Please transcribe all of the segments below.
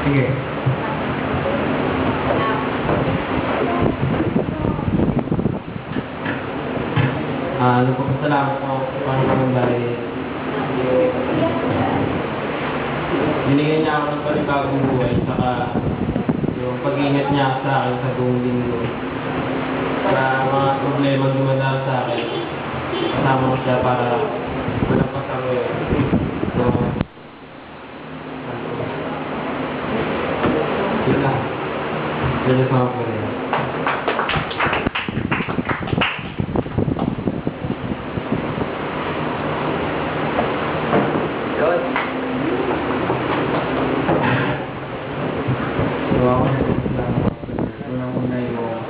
Sige. Nagpapasalamat po ako sa Panginoon dahil binigyan niya ako ng panibagong buhay, saka yung pag-ingat niya sa akin sa buong linggo. Sa mga problema dumadaan sa akin, kasama ko siya para malampasan ko yun. So, yun lang. Yun lang sa mga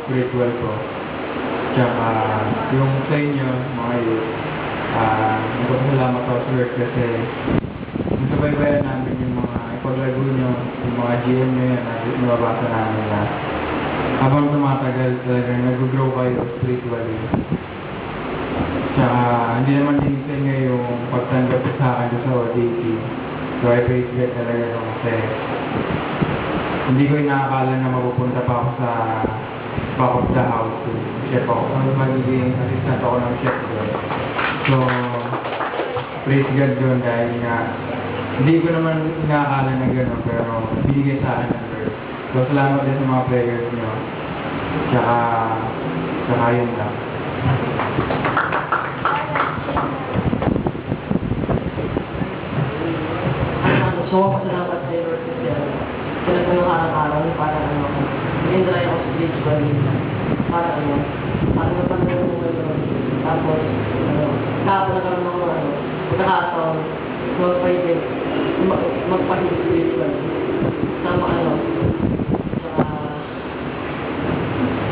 spiritual ko. Tsaka yung sa inyo, mga youth, nagpapasalamat ako sa Lord kasi nasabaybayan namin yung mga ipaglago nyo, yung mga GM nyo yan, nababasa namin na habang tumatagal talagang nag-grow kayo spiritually. Tsaka hindi naman din sa inyo yung pagtanggap sa akin sa ODT. So I praise God talaga nung kasi hindi ko inaakala na mapupunta pa ako sa back of the house to chef ako. Magiging assistant ako ng chef doon. So, praise God doon dahil nga hindi ko naman inaakala na gano'n pero binigay sa akin ng Lord. So, salamat din sa mga prayers nyo. Tsaka yun lang. So, pasalamat sa Lord kasi talagang nakakaraw para nag-enjoy ako spiritually para para napanood mo ngayon. Tapos, nagkakaroon ng pagkakataon na pwede magpahit spiritually. Sama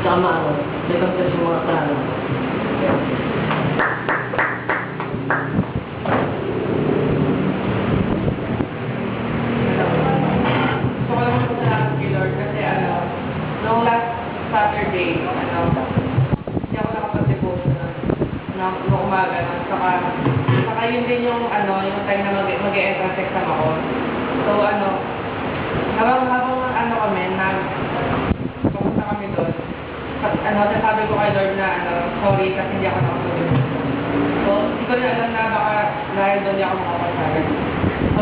tsaka nagkakasya yung mga plano. Noong last Saturday, hindi ako nakapag-devotion noong umaga. Saka yun din yung time na mag-e-entrance exam ako. So, habang kami, pumunta kami doon. Sabi ko kay Lord na, sorry kasi hindi ako nakapag-devotion. So, hindi ko rin alam na baka dahil doon hindi ako makapag-sagat. So,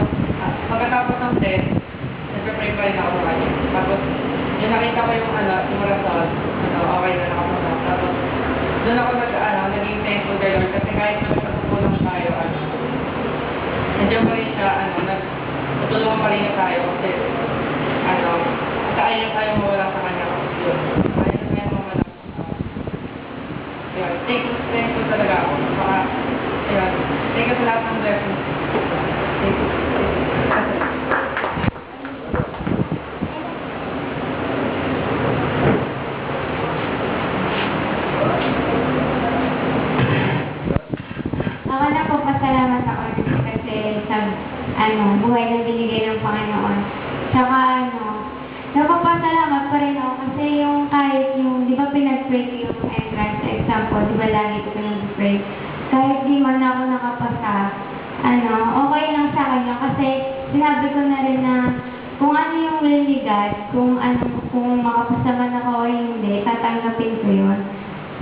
pagkatapos ng test, nagpe-pray pa rin ako sa kanya. Tapos, yung nakita ko yung result, okay na nakapunta. Tapos, doon ako naging thankful kay Lord kasi kahit nagpatulong tayo, nandiyan pa rin siya, tutulungan pa rin niya tayo kasi, ayaw tayo mawala sa kanya. Yun. Ayaw tayo mawala. Yun. Thankful talaga ako. Saka, yun. Thank you sa lahat ng blessings. Thank you. buhay na binigay ng Panginoon. Tsaka napapasalamat pa rin ako kasi yung kahit yung, di ba pinag-pray ko yung entrance exam ko, di ba lagi ko pinag-pray, kahit di man ako nakapasa, okay lang sa kanya kasi sinabi ko na rin na kung ano yung will ni God, kung makapasa man ako o hindi, tatanggapin ko yun.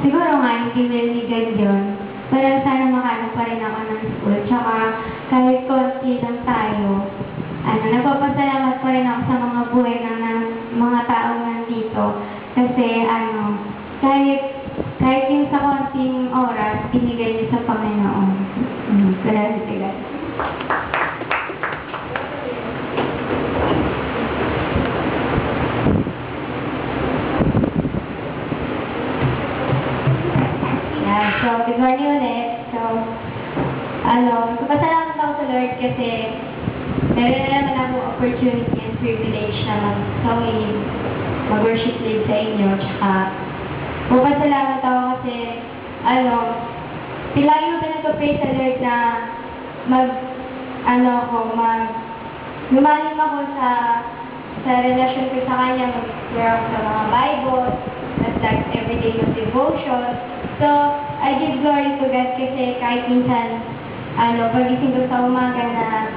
Siguro nga, hindi will ni God yun. Pero sana makaano pa rin ako ng school. Tsaka kahit konti lang tayo, nagpapasalamat pa rin ako sa mga buhay ng mga taong nandito. Kasi kahit yung sa konting oras, binigay niyo sa Panginoon. Salamat sa God. So, good morning ulit. So, kapasalamat ako sa Lord kasi meron na naman akong opportunity and privilege na mag-sawin, mag-worship lead sa inyo. Tsaka, kapasalamat ako kasi, lagi ko pinag-pray sa Lord na lumalim ako sa relasyon ko sa Kanya, mag-explore ako sa mga Bible, like everyday yung devotion. So, I give glory to God kasi kahit minsan, pagising ko sa umaga na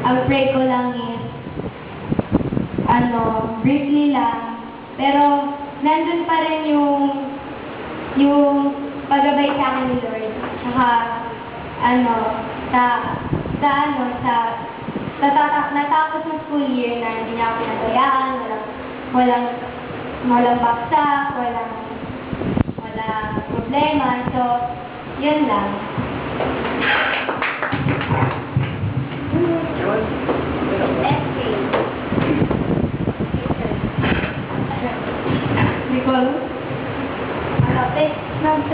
ang pray ko lang is, briefly lang. Pero, nandun pa rin yung paggabay sa akin ni Lord. Saka, natapos ng school year na hindi niya ako pinabayaan, walang baksak, walang problema. So, yun lang. Essay. Hindi ko alam.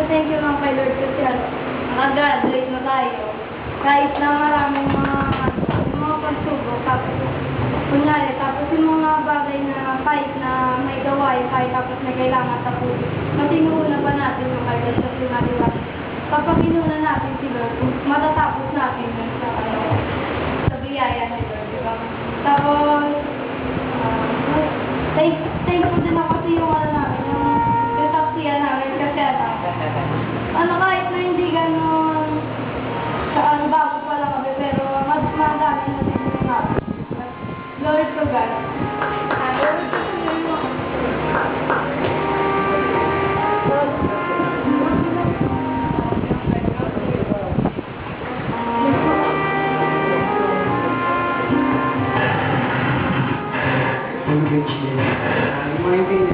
Thank you lang kay Lord kasi nakagraduate na tayo. Kahit na maraming mga pagsubok, tapos yung mga bagay na kahit na may gawain, kahit tapos may kailangan tapusin, matinuunan pa natin yung kay Lord kasi natin kapag inunan natin si Lord, matatapos natin yun sa biyaya ni Lord, diba? Tapos, thankful din ako sa yung namin, yung taksiyan namin kasi kahit na hindi gano'n bago pa lang kami, pero mas madami na din namin. Glory to God.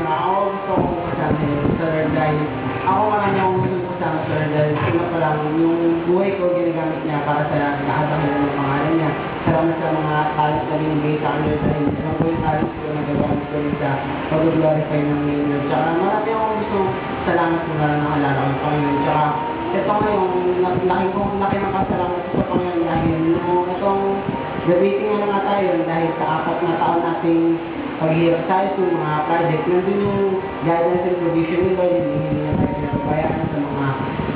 Ako gusto kong kasama sa Lord dahil ako marami akong gusto kasama sa Lord dahil sila pa lang yung buhay ko ginagamit niya para sa lahat ng pangalan niya. Salamat sa mga talent na binibigay sa akin dahil alam ko yung talent ko na gagawin ko rin sa pag-glorify ng Lord. Tsaka marami akong gusto salamat kung na nakalala ko yung Panginoon. Tsaka ito ngayon, laki ng pasalamat sa Panginoon dahil itong graduating na nga tayo dahil sa 4 na taon nating paghihirap tayo sa mga project, nandun yung guidance and provision ni Lord, hindi niya tayo pinapabayaan sa mga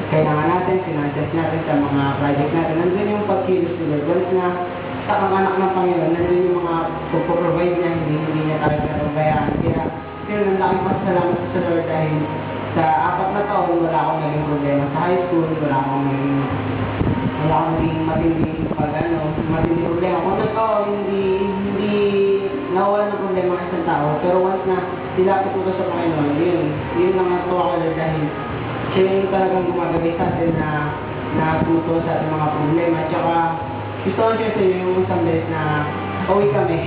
kailangan natin, finances natin, sa mga project natin. Nandun yung pagkilos ni Lord. Once na sa anak ng Panginoon, nandun yung mga pagpaprovide niya, hindi niya tayo pinapabayaan. Kaya, ang laking pasalamat sa Lord dahil sa 4 na taon, wala akong naging problema sa high school, wala akong naging matinding problema. Kung hindi nawala ng problema ng isang tao, pero once na sila pupunta sa Panginoon, yun lang ang tuwa ko dahil siya yung talagang gumagabay sa atin na natuto sa ating mga problema. Tsaka gusto ko siya sa inyo yung isang beses na uwi kami,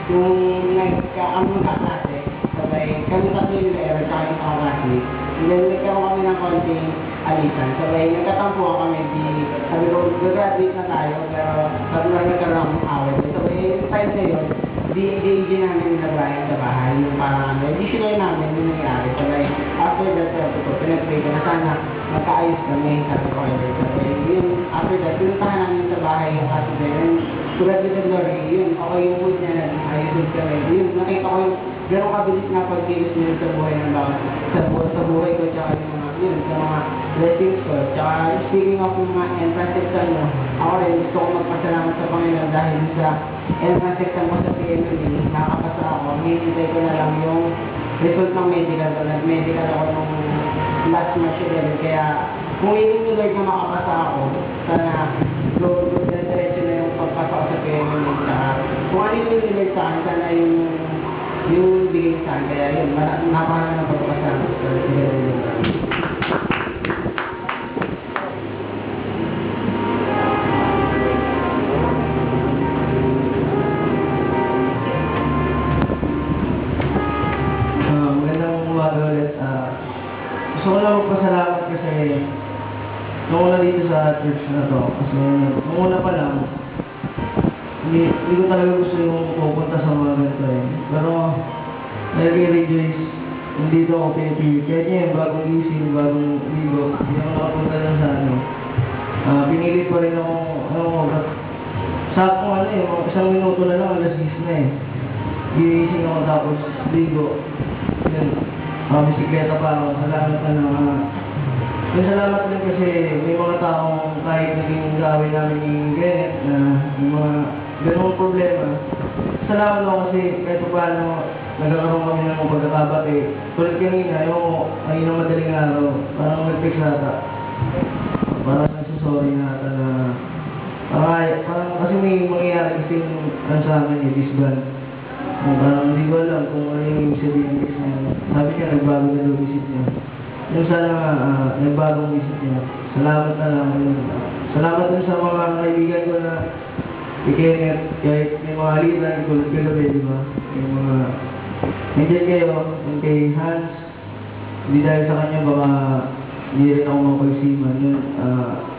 yung nagkakamong kaklase, sabay kami tatlo yung error sa aking kaklase. Then nagkaroon kami ng konting alisan, sabay nagkatampuan kami, sabi ko, graduate na tayo, pero sabi na nagkaroon akong away. Sabay yung time na yun, hindi namin naglayan sa bahay, yung parang hindi sila namin yung nangyari. Sabay, after that, pinag-pray ko na sana magkaayos kami, sabi ko kayo. Sabay, yun, after that, pinuntahan namin sa bahay yung kaso na yun. Tulad ni Glory, yun, okay yung mood niya, nag-ayos kami. Yun, nakita ko yung gano'ng kabilis na pagkilos niya sa buhay ng bawat, sa buhay ko, tsaka yung mga, yun, sa mga blessings ko. Tsaka, speaking of yung mga entrance exam, ako rin, gusto ko magpasalamat sa Panginoon dahil sa entrance exam ko sa PMME, nakakapasa ako. Hinihintay ko na lang yung result ng medical ko. Nag-medical ako nung last March 11. Kaya, kung hindi Lord na makapasa ako, sana diretso na yung pagpasa ko sa PMME. Tsaka, kung ano yung Lord sa akin, sana yung bigay sa akin. Kaya yun, napakala ng pagpapasalamat sa PMME. Gusto ko lang magpasalamat kasi nung una dito sa church na to, kasi nung una pa lang, hindi ko talaga gusto yung pupunta sa mga ganito eh. Pero nag-rejoice, nandito ako pinipili. Kaya niya yung bagong gising, bagong ligo, hindi ako nakapunta lang sa pinili pa rin ako, sakto isang minuto na lang, alas 10 na eh. Gigising ako tapos ligo. Yun. Bisikleta pa ako. Salamat na salamat din kasi may mga taong kahit naging gawin namin yung ganit na yung mga ganung problema. Salamat ako kasi kahit paano nagkakaroon kami ng pagkakabati. Tulad kanina, yung ng madaling araw, parang nag-text nata. Parang nagsasorry nata na parang kasi may mangyayari kasi sa amin disband. Parang hindi ko alam kung ano yung ibig sabihin kasi sabi niya nagbago na daw isip niya. Yung sana nagbagong isip niya. Salamat na lang. Salamat din sa mga kaibigan ko na i-Kenneth, kahit may mga alitan, kulot ka gabi, di ba? Yung mga nandiyan kayo, yung kay Hans, hindi dahil sa kanya baka hindi rin ako mapagsiman.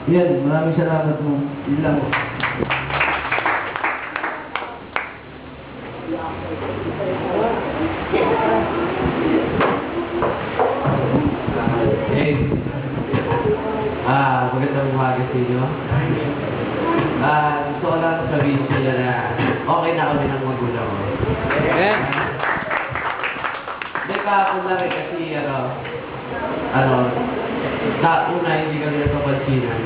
Yun, maraming salamat mo. Yun lang. Magandang umaga sa inyo. Gusto ko lang sabihin sila na okay na kami ng magulang ko. Hindi kahapon lang kasi una hindi kami nagpapansinan.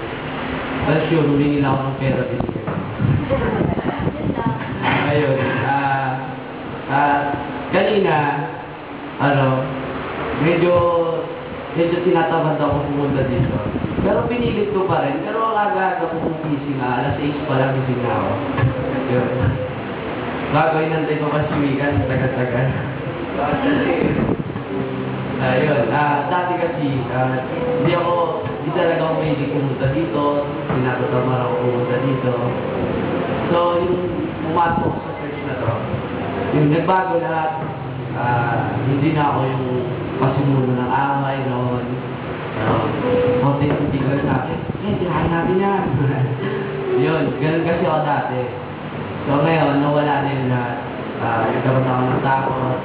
Tapos yun, humingi lang ako ng pera binigyan. Ayun, kanina, medyo tinatamad ako pumunta dito. Pero pinilit ko pa rin. Pero ang aga-aga ko kumising alas 6 pa lang gising na ako. Yun. Bago inantay ko kasi weekend, tagal-tagal. Ayun. Dati kasi, hindi talaga ako may pumunta dito. Tinatatamar ako pumunta dito. So, yung pumasok ko sa church na to, yung nagbago lahat, hindi na ako yung pasimuno ng away noon. Konti-konti ko sa akin, tirahin natin yan. Yun, ganun kasi ako dati. So ngayon, nawala na yun lahat. Nagkaroon ako ng takot.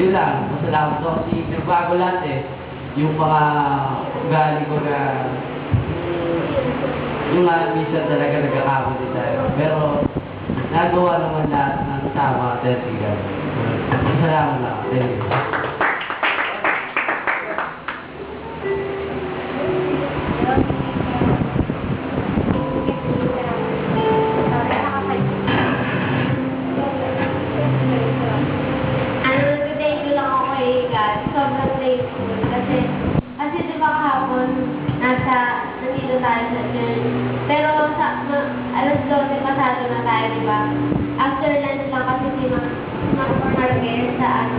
Yun lang, masalamat ko kasi nagbago lahat eh. Yung mga ugali ko na yung minsan talaga nagkakamali tayo. Pero nagawa naman lahat ng tama, Tertigan. Masalamat lang. Thank you. Sobrang grateful kasi di ba kahapon nandito tayo sa church, pero alas 12 pasado na tayo, di ba? After lunch lang kasi si Ma'am Marquez sa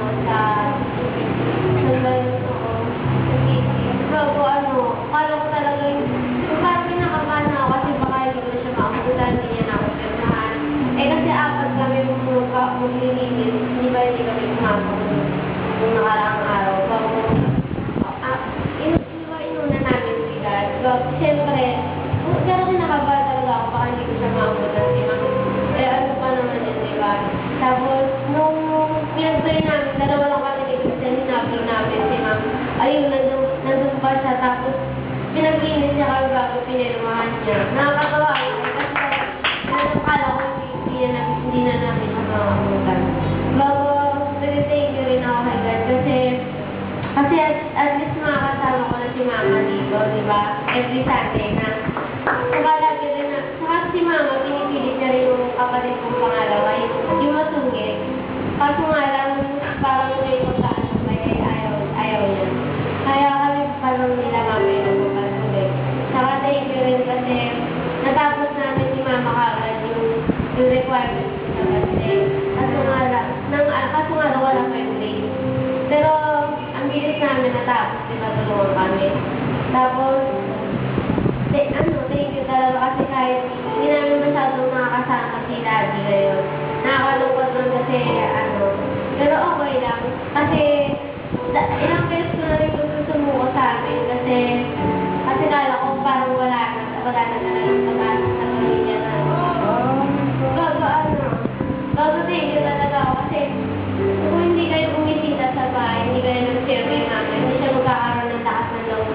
kala ko talaga parang pinakabahan ako kasi baka hindi ko siya makamutan, hindi niya na ako pirmahan. Kasi apat kami maglilinis, hindi kami kumapag nung nakaraang araw. Inuna namin si God. Siyempre, pero kinakabahan talaga ako, baka hindi ko siya makamutan si Ma'am. Ano pa naman yun, di ba? Tapos, nung pinag-pray namin, dalawa lang kami ni Christian, hinablo namin si Ma'am. Ayun, nandun pa siya. Tapos, pinaglinis niya kami bago pinirmahan niya. Nakakatawa ako kasi kala ko hindi na namin siya makamutan. Bago, thank you rin ako kay God kasi at least makakasama ko na si Mama dito, di ba? Every Sunday na. Saka lagi rin na, saka si Mama, pinipilit niya rin yung kapatid kong pangalawa, yung matunggit. Kaso nga lang, parang may pagkaano ayaw niya. Kaya kami parang nila mamay na magpasulit. Saka thank you rin kasi natapos namin si Mama kagad yung requirements sa birthday. Kaso nga lang wala pa yung grade. Pero ang bilis namin natapos, di ba, tulungan kami. Tapos, thank you talaga kasi kahit hindi namin masyadong nakakasama si Daddy ngayon. Nakakalungkot lang kasi, pero okay lang. Kasi, ilang beses ko na rin gusto sumuko sa amin kasi kala ko parang wala na talagang pag-asa sa pamilya na. Thank you talaga ako kasi kung hindi kayo bumisita sa bahay, hindi kayo nag-share kay Mama, hindi siya magkakaroon ng lakas ng loob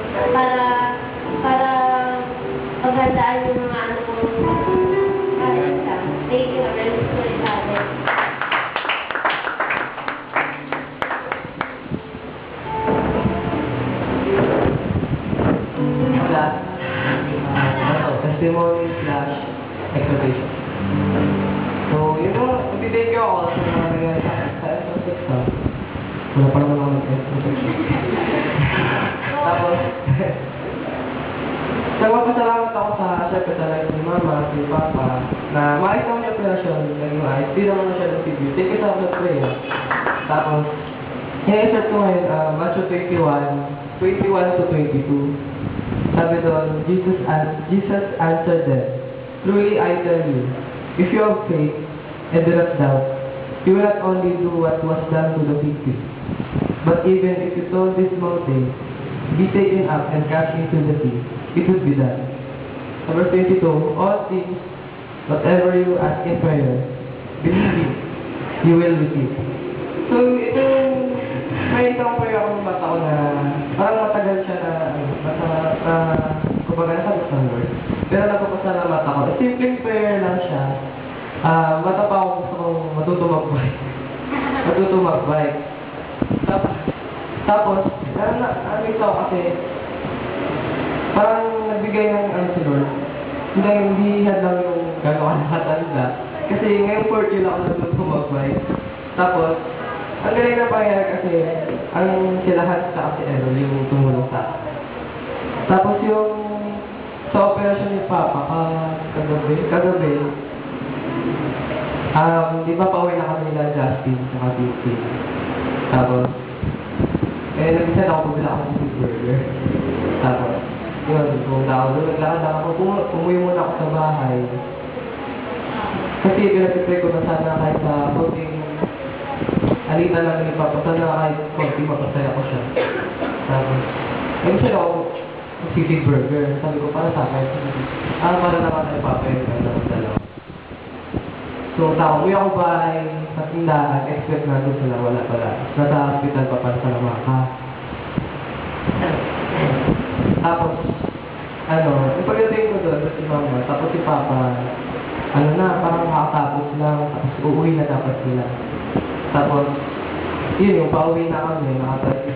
para paghandaan yung mga karisa. Thank you, very much sa atin. Testimony / exhortation. So, yun mo, mag-thank you ako sa mga nangyari sa SO6 ha. Wala pa naman ako nag-exhortation. Tapos, Nagpapasalamat ako syempre sa life ni Mama, si Papa, na maayos naman yung operasyon, naging maayos. Di naman siya ng TV. Thank you sa mga prayer. Tapos, i-insert ko ngayon, Matthew 21 to 22. Sabi doon, Jesus answered them, "Truly I tell you, if you have faith and do not doubt, you will not only do what was done to the fig tree, but even if you told this mountain, be taken up and cast into the sea, it would be done." Verse 22, all things, whatever you ask in prayer, believing, you will receive. So, itong may isang prayer ako ng bata ko na parang matagal siya kumbaga nasagot ng Lord. Pero nagpapasalamat ako. Simpleng prayer lang siya. Bata pa ako gusto kong matutumagbike. Tapos, ano ako kasi, parang nagbigay ng si Lord. Hindi hadlang yung gagawa ng hatanda. Kasi ngayong 4 year ako nagtutumagbike. Tapos, ang galing na pangyayari kasi, ang silahat sa kasi yung tumulong sa akin. Tapos yung sa operasyon ni Papa, kagabi, di ba pauwi na kami nila Justin sa Titi. Tapos, nag-decide ako pabila ako ng burger. Tapos, yun, pumunta ako doon, naglakad ako, umuwi muna ako sa bahay. Kasi pinag-pray ko na sana kahit sa konting alita lang ni Papa, sana kahit konti mapasaya ko siya. Tapos, nag-decide ako City Burger. Sabi ko, para sa akin, para naman kay Papa yung dalawa. So, uwi ako bahay sa tindahan, expect na doon sila, wala pala. Nasa hospital pa para sa lamaka. Tapos, yung pagdating ko doon, si Mama, tapos si Papa, parang makatapos lang, tapos uuwi na dapat sila. Tapos, yun, yung pauwi na kami, nakatapos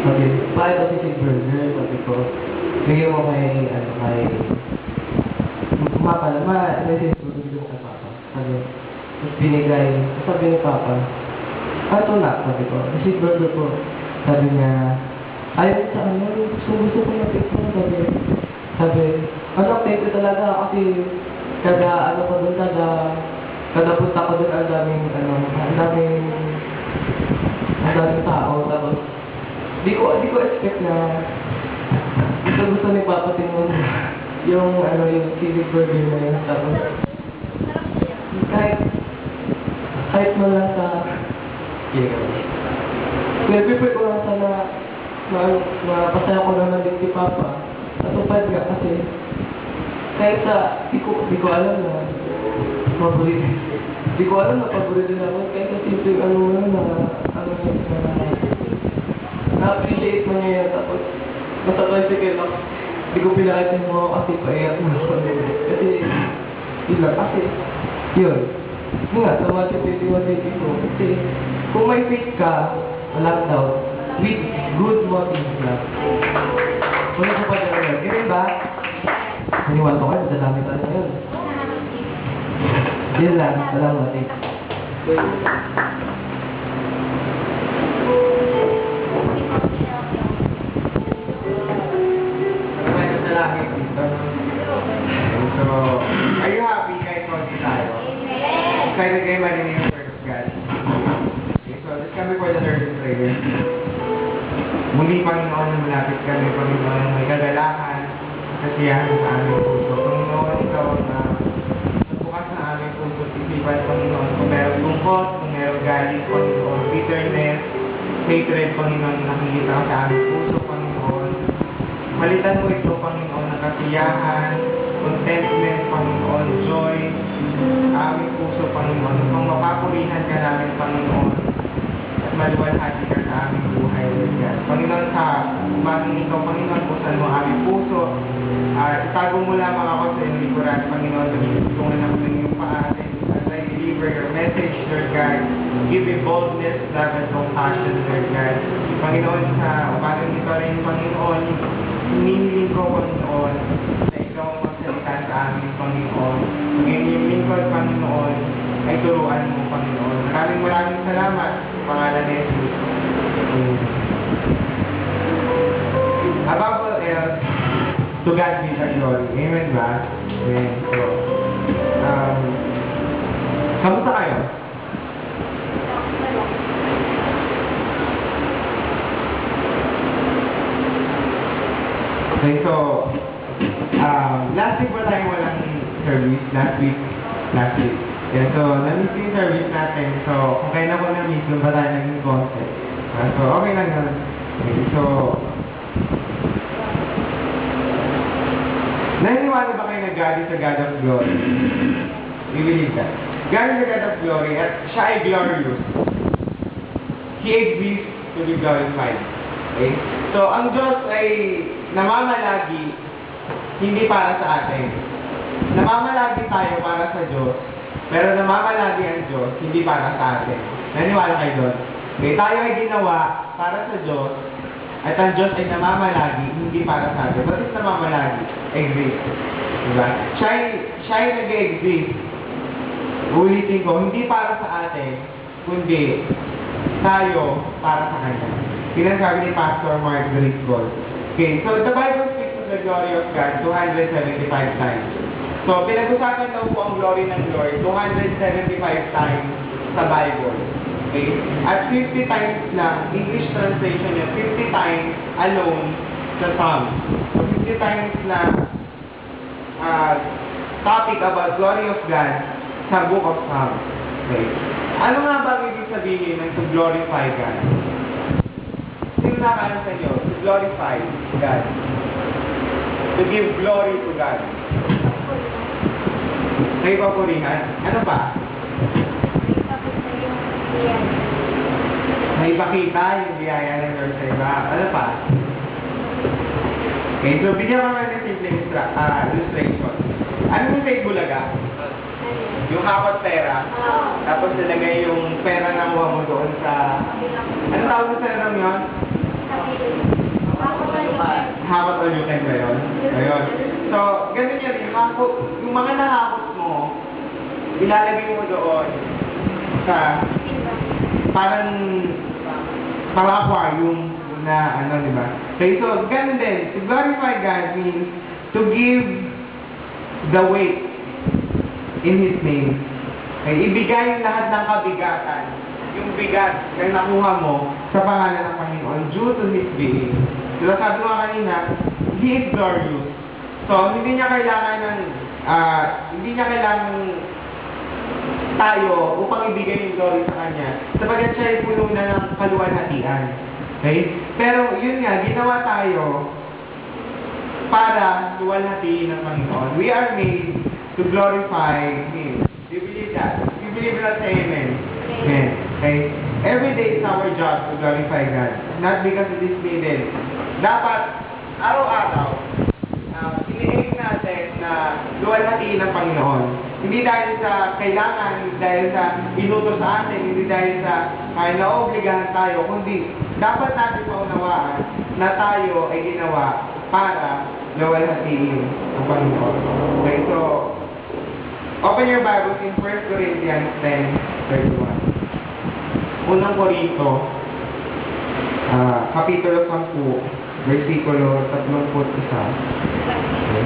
sabi, bakit ito si Burger? Sabi ko, bigyan mo kay message ko dito kay Papa. Sabi, tapos binigay, sabi ni Papa, ito na, sabi ko, si Burger po. Sabi niya, ayaw sa gusto ko na pick mo, sabi, thank you talaga kasi kada punta ko doon, ang daming tao, tapos, di ko expect na gusto ni Papa tingnan yung civic burger na yun. Tapos, kahit mo lang sa prepare ko lang sana mapasaya ko naman din si Papa. Natupad nga kasi kahit di ko alam na paborito. Di ko alam na paborito na ako kahit sa simple na-appreciate mo niya yan, tapos nasa tricycle ako. Hindi ko pinakita mo kasi paiyak mo ako. Kasi, yun lang. Kasi, yun. Yun nga, sa Matthew 21:22. Kasi, kung may faith ka, walang doubt, with good motives na. Wala ko pa dyan yun. Ganun ba? Naniwala ko kayo, madadami tayo ngayon. Yun lang, salamat eh. So, are you happy kahit konti tayo? Excited kayo marinig yung word of God? Okay, so let's come before the Lord in prayer. Muli, Panginoon, na malapit kami, Panginoon, may kagalakan, kasiyahan sa aming puso. Panginoon, ikaw na nagbukas sa aming puso, isipan, Panginoon, kung meron lungkot, kung meron galit, Panginoon, bitterness, hatred, Panginoon, nakikita ka sa aming puso, Panginoon. Malitan mo ito, Panginoon, ng kasiyahan, contentment, Panginoon, joy, sa aming puso, Panginoon. Kung mapapurihan ka namin, Panginoon, at maluwalhati ka sa aming buhay, Lord God. Panginoon, sa umangin ikaw, Panginoon, buksan mo aming puso. Itago mo lamang ako sa iyong likuran, Panginoon, tulungan ako ng iyong paanin as I deliver your message, Lord God. Give me boldness, love, and compassion, Lord God. Panginoon, sa umangin ito rin, Panginoon, hinihiling ko, Panginoon, na ikaw magsalita sa amin, Panginoon. Ngayon yung lingkod, Panginoon, ay turuan mo, Panginoon. Maraming salamat sa pangalan ni Jesus. Above all else, to God be the glory. Amen ba? Amen. So, kamusta kayo? Okay, so, last week wala tayong walang service. Last week. Yeah, so, na-miss yung service natin. So, kung kaya na ko na-miss, doon pa tayo naging concept. So, okay lang yun. Okay, so, naniniwala ba kayo na God is a God of glory? We believe that. God is a God of glory at siya ay glorious. He exists to be glorified. Okay? So, ang Diyos ay namamalagi hindi para sa atin. Namamalagi tayo para sa Diyos, pero namamalagi ang Diyos hindi para sa atin. Naniwala kayo doon? Okay, tayo ay ginawa para sa Diyos, at ang Diyos ay namamalagi hindi para sa atin. What is namamalagi? Exist. Diba? Siya ay nag-exist. Ulitin ko, hindi para sa atin, kundi tayo para sa Kanya. Pinasabi ni Pastor Mark Driscoll. Okay, so the Bible speaks of the glory of God 275 times. So, pinag-usapan daw po ang glory ng Lord 275 times sa Bible. Okay? At 50 times lang, English translation niya, 50 times alone sa Psalm. So, 50 times lang topic about glory of God sa Book of Psalms. Okay? Ano nga ba ibig sabihin ng to glorify God? Sino nakakalam sa inyo? To glorify God. To give glory to God. May papurihan? Ano pa? May pakita yung biyaya ng Lord sa iba. Ano pa? Okay, so bigyan ko naman ng simple illustration. Ano yung fake bulaga? Yung hakot pera. Tapos nilagay yung pera na kuha mo doon sa... Ano tawag sa pera yun? Hakot all you can ba yun? Ayun. So, ganun yan. Yung mga nahakot mo, ilalagay mo doon sa parang aquarium na ano, di ba? Okay, so, ganun din. To glorify God means to give the weight in His name. Okay, ibigay yung lahat ng kabigatan, yung bigat na nakuha mo sa pangalan ng Panginoon due to His being. So, sabi ko kanina, He is glorious. So, hindi niya kailangan tayo upang ibigay yung glory sa Kanya, sapagkat siya ay puno na ng kaluwalhatian. Okay? Pero, yun nga, ginawa tayo para luwalhatiin ng Panginoon. We are made to glorify Him. Do you believe that? If you believe that, say amen. Amen. Okay? Every day is our job to glorify God. Not because it is needed. Dapat, araw-araw, ini-aim natin na luwalhatiin ng Panginoon. Hindi dahil sa kailangan, hindi dahil sa inutos sa atin, hindi dahil sa naobligahan tayo, kundi dapat natin maunawaan na tayo ay ginawa para luwalhatiin ang Panginoon. Okay, so, open your Bibles in 1 Corinthians 10:31. Unang Korinto, Kapitulo 10, versikulo 31. Okay.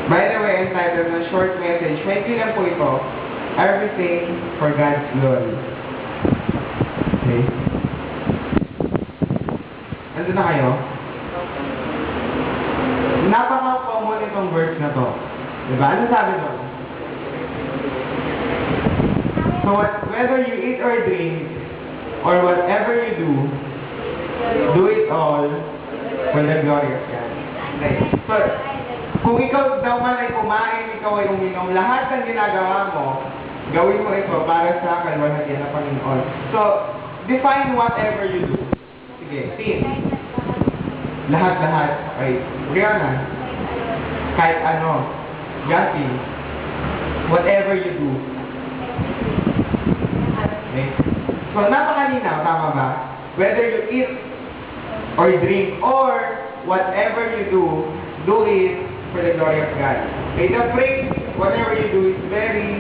By the way, entitled na short message, may lang po ito, Everything for God's Glory. Okay. Nandun na kayo? Napaka-common itong verse na to. Diba? Ano sabi mo? So, whether you eat or drink, or whatever you do it all for the glory of God. Okay. So, kung ikaw daw man ay kumain, ikaw ay uminom, lahat ng ginagawa mo, gawin mo ito para sa kaluwalhatian ng Panginoon. So, define whatever you do. Sige, team. Lahat-lahat. Okay. Brianna. Kahit ano. Gati. Whatever you do. Okay. So, napakalinaw, tama ba? Whether you eat or drink or whatever you do it for the glory of God. Okay, the phrase, whatever you do, is very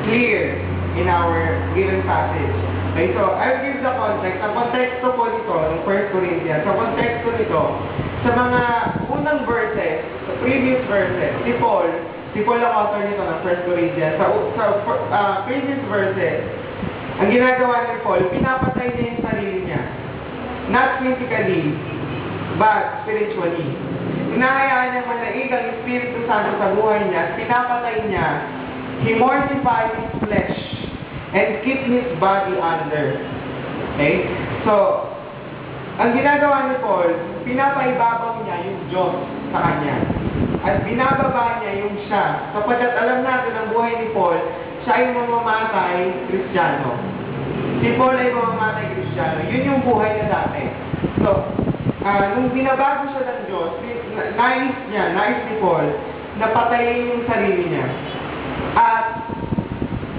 clear in our given passage. Okay, so I'll give the context. Ang konteksto po nito, ng 1 Corinthians, sa konteksto nito, sa mga unang verses, sa previous verses, si Paul ang author nito ng 1 Corinthians, sa previous verses, ang ginagawa ni Paul, pinapatay niya yung sarili niya. Not physically, but spiritually. Hinahayaan niya malaig ang Espiritu Santo sa buhay niya, pinapatay niya. He mortified his flesh and keep his body under. Okay? So, ang ginagawa ni Paul, pinapaibabaw niya yung Diyos sa kanya. At binababa niya yung siya. Sapagkat alam natin ang buhay ni Paul, siya ay mamamatay Kristiyano. Si Paul ay mamamatay Kristiyano. Yun yung buhay niya dati. So, nung binabago siya ng Diyos, nais ni Paul, napatayin yung sarili niya. At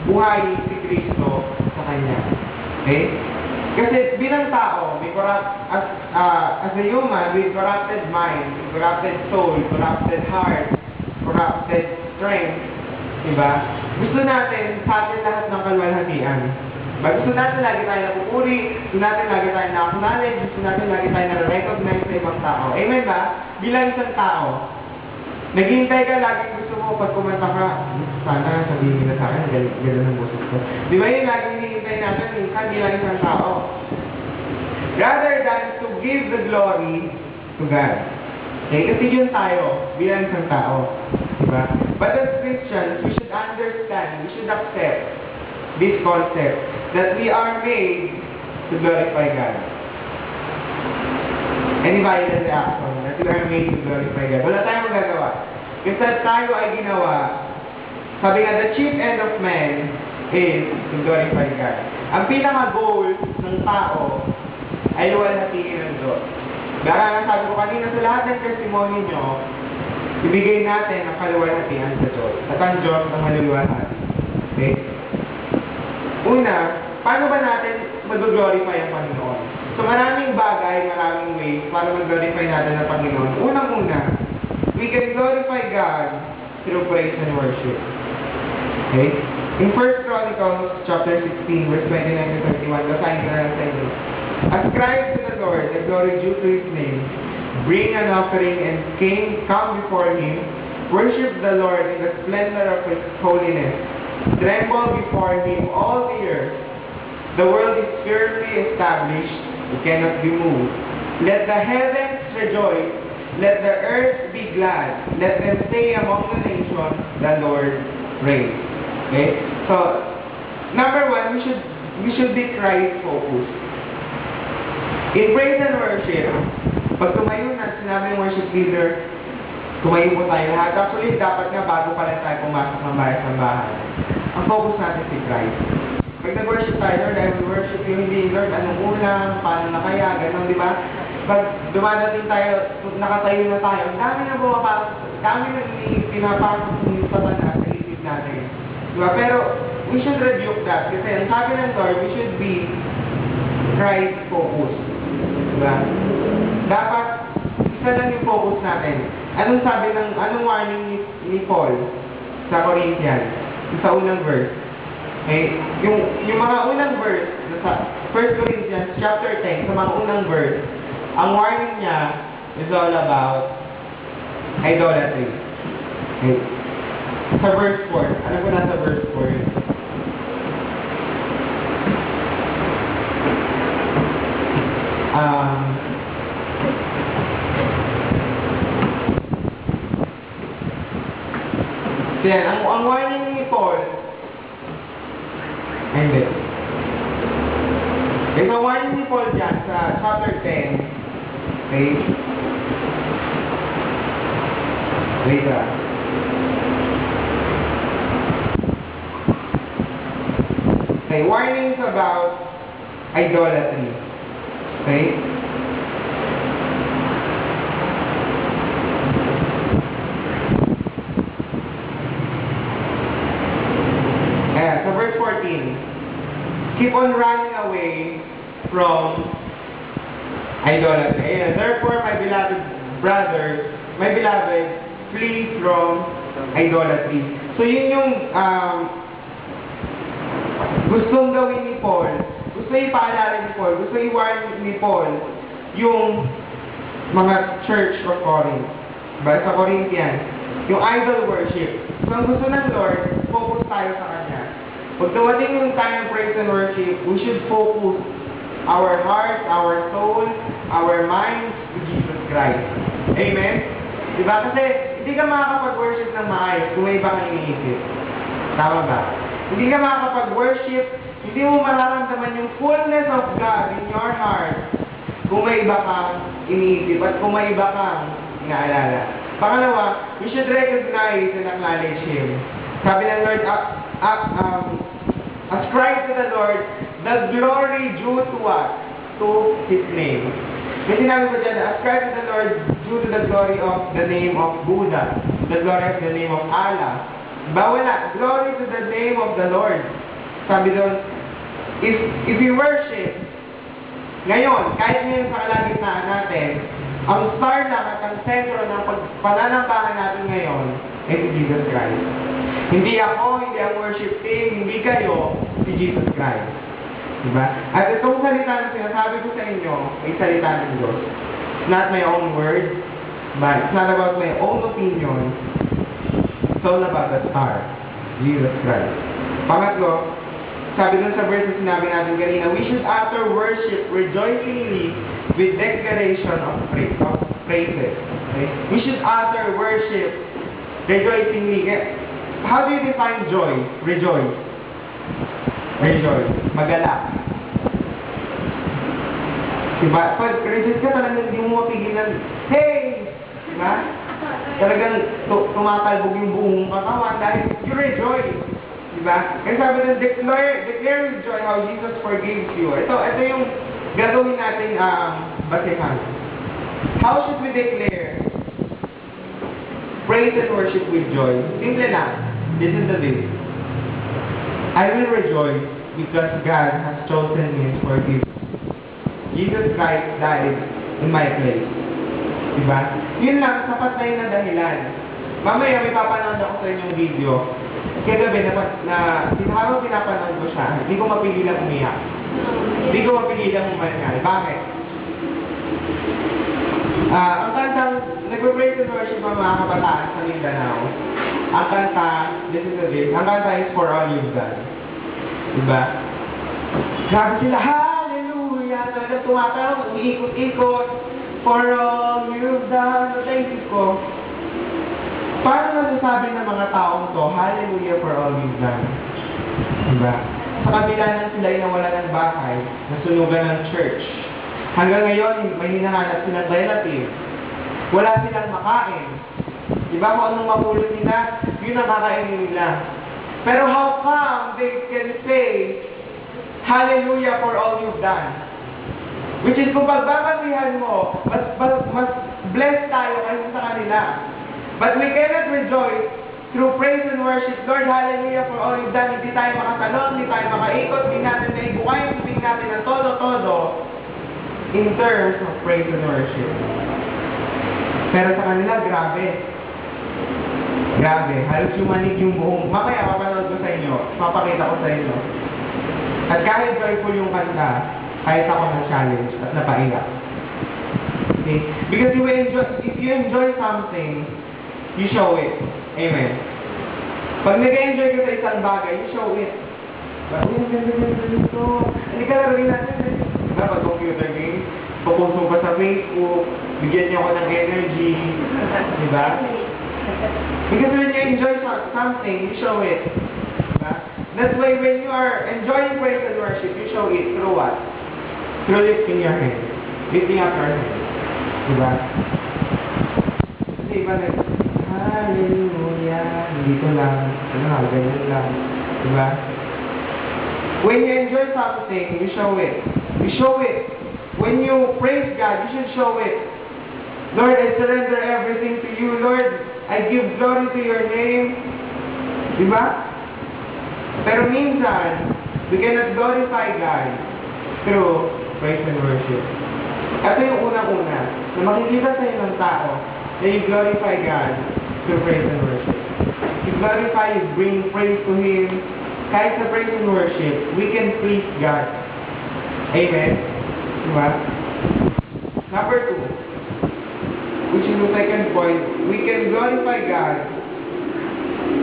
buhay si Kristo sa kanya. Okay? Kasi bilang tao, as a human with corrupted mind, corrupted soul, corrupted heart, corrupted strength, diba? Gusto natin sa atin lahat ng kalwalhatian. Gusto natin lagi tayo napupuri, gusto natin lagi tayo na-acknowledge, gusto natin lagi tayo na-recognize sa ibang tao. Amen ba? Bilang isang tao, naghihintay ka lagi gusto mo pag kumanta ka, sana sabihin nila sa akin, gano'n ang boses ko. Di ba yun lagi hinihintay natin minsan bilang isang tao? Rather than to give the glory to God. Okay? Kasi yun tayo bilang isang tao. Diba? But as Christians, we should understand, we should accept this concept that we are made to glorify God. Any violent reaction that we are made to glorify God. Wala tayong magagawa. Kasi tayo ay ginawa, sabi nga, the chief end of man is to glorify God. Ang pinaka-goal ng tao ay luwalhatiin ng Diyos. Dahil sabi ko kanina sa lahat ng testimony nyo, ibigay natin ang kaluwalhatian sa Diyos. At ang Diyos ang maluluwalhati. Okay? Una, paano ba natin mag-glorify ang Panginoon? So maraming bagay, maraming ways para mag-glorify natin ang Panginoon. Unang-una, we can glorify God through praise and worship. Okay? In 1 Chronicles chapter 16, verse 29 to 31, basahin ko na lang sa inyo. Ascribe to the Lord the glory due to His name. Bring an offering and come before Him. Worship the Lord in the splendor of His holiness. Tremble before Him all the earth. The world is firmly established. It cannot be moved. Let the heavens rejoice. Let the earth be glad. Let them say among the nations, the Lord reigns. Okay? So, number one, we should be Christ-focused. In praise and worship, pag tumayo na sinabi ng worship leader, tumayo po tayo lahat. Actually, dapat nga bago pa lang tayo pumasok ng bahay. Ang focus natin si Christ. Pag nag-worship tayo, Lord, I will worship you, hindi, Lord, anong ulam, paano na kaya, gano'n, di ba? Pag dumadating tayo, nakatayo na tayo, ang dami na bumapasok, dami na pinapasok ng Satanas sa isip natin. Di ba? Pero, we should rebuke that. Kasi ang sabi ng Lord, we should be Christ-focused. Diba? Dapat, isa lang yung focus natin. Anong warning ni Paul sa Corinthians? Sa unang verse. Okay? Yung mga unang verse, sa 1 Corinthians chapter 10, sa mga unang verse, ang warning niya is all about idolatry. Okay? Sa verse 4, alam ko na sa verse 4 yun. Then, ang warning ni Paul, hindi. Ang warning ni Paul dyan sa chapter 10, okay? Wait lang. Okay, warnings about idolatry. Okay? Sa verse 14, keep on running away from idolatry. Therefore, my beloved brothers, my beloved, flee from idolatry. So, yun yung gustong gawin ni Paul. Gusto ipaalala ni Paul, gusto i-warn ni Paul yung mga church of Corinth. Diba? Sa Corinthians, yung idol worship. Kung ang gusto ng Lord, focus tayo sa Kanya. Pag dumating yung time of praise and worship, we should focus our hearts, our soul, our minds to Jesus Christ. Amen? Diba? Kasi hindi ka makakapag-worship ng maayos kung may iba kang iniisip. Tama ba? Hindi ka makakapag-worship, hindi mo mararamdaman yung fullness of God in your heart kung may iba kang iniisip at kung may iba kang inaalala. Pangalawa, you should recognize and acknowledge Him. Sabi ng Lord, ascribe to the Lord the glory due to what? To His name. May sinabi ko dyan, ascribe to the Lord due to the glory of the name of Buddha, the glory of the name of Allah. Bawala, glory to the name of the Lord. Sabi doon, if we worship, ngayon, kahit ngayon sa kalagitnaan natin, ang star lang at ang sentro ng pananampahan natin ngayon ay si Jesus Christ. Hindi ako, hindi ang worship team, hindi kayo, si Jesus Christ. Diba? At itong salita na sinasabi ko sa inyo, ay salita ng Diyos. It's not my own word, but it's not about my own opinion. It's all about the star, Jesus Christ. Pangatlo, sabi dun sa verse na sinabi natin kanina, we should utter worship rejoicingly with declaration of praises. Okay? We should utter worship rejoicingly. How do you define joy? Rejoice. Rejoice. Magalak. Diba? Pag rejoice ka, talagang hindi mo mapigilan. Hey! Diba? Talagang tumatalbog yung buong katawan dahil you rejoice. Diba? Kaya sabi ng declare with joy how Jesus forgives you. Ito yung gagawin natin basihan. How should we declare praise and worship with joy? Simple lang. Listen to this. I will rejoice because God has chosen me and forgiven me. Jesus Christ died in my place. Diba? Yun lang, sapat na yun na dahilan. Mamaya may papanood ako sa inyong video. Kagabi habang pinapanood ko siya, hindi ko mapigilang umiyak. Hindi ko mapigilang umalingal. Bakit? Ang kantang nagpe-praise and worship ang mga kabataan sa Mindanao. Ang kanta, listen to this, ang kanta is For All You've Done. Diba? Grabe sila, hallelujah! Talagang tumatawag, umiikot-ikot. For all you've done, thank you ko. Paano nasasabi ng mga taong to, hallelujah for all you've done? Diba? Sa kabila ng sila ay nawala ng bahay, nasunugan ng church. Hanggang ngayon, may hinahanap silang relative. Wala silang makain. Diba kung anong mapulot nila, yun ang kakainin nila. Pero how come they can say, hallelujah for all you've done? Which is kung pagbabasihan mo, mas blessed tayo kaysa sa kanila. But we cannot rejoice through praise and worship. Lord, hallelujah for all you've done. Hindi tayo makatalon, hindi tayo makaikot, hindi natin naibukay yung bibig natin ng todo-todo in terms of praise and worship. Pero sa kanila, grabe. Grabe. Halos yumanig yung buong. Mamaya, papanood ko sa inyo. Papakita ko sa inyo. At kahit joyful yung kanta, kahit ako ng challenge at napaiyak. Okay? Because if you enjoy something, you show it. Amen. Pag nag-enjoy ka sa isang bagay, you show it. Ang ganda ito. Hindi ka lagawin natin. Diba, pag computer game, pupuso ka sa Facebook, bigyan niyo ako ng energy. Diba? Because when you enjoy something, you show it. Diba? That's why when you are enjoying praise and worship, you show it through what? Through lifting your hand. Lifting up your hand. Diba? Kasi iba hallelujah. Hindi ko lang. Ganyan lang. Diba? When you enjoy something, you show it. You show it. When you praise God, you should show it. Lord, I surrender everything to you. Lord, I give glory to your name. Diba? Pero minsan, we cannot glorify God through praise and worship. Ito yung unang-una, na makikita sa ng tao na you glorify God through praise and worship. You glorify, you bring praise to Him. Kahit sa praise and worship, we can please God. Amen? Diba? Number 2, which is the second point, we can glorify God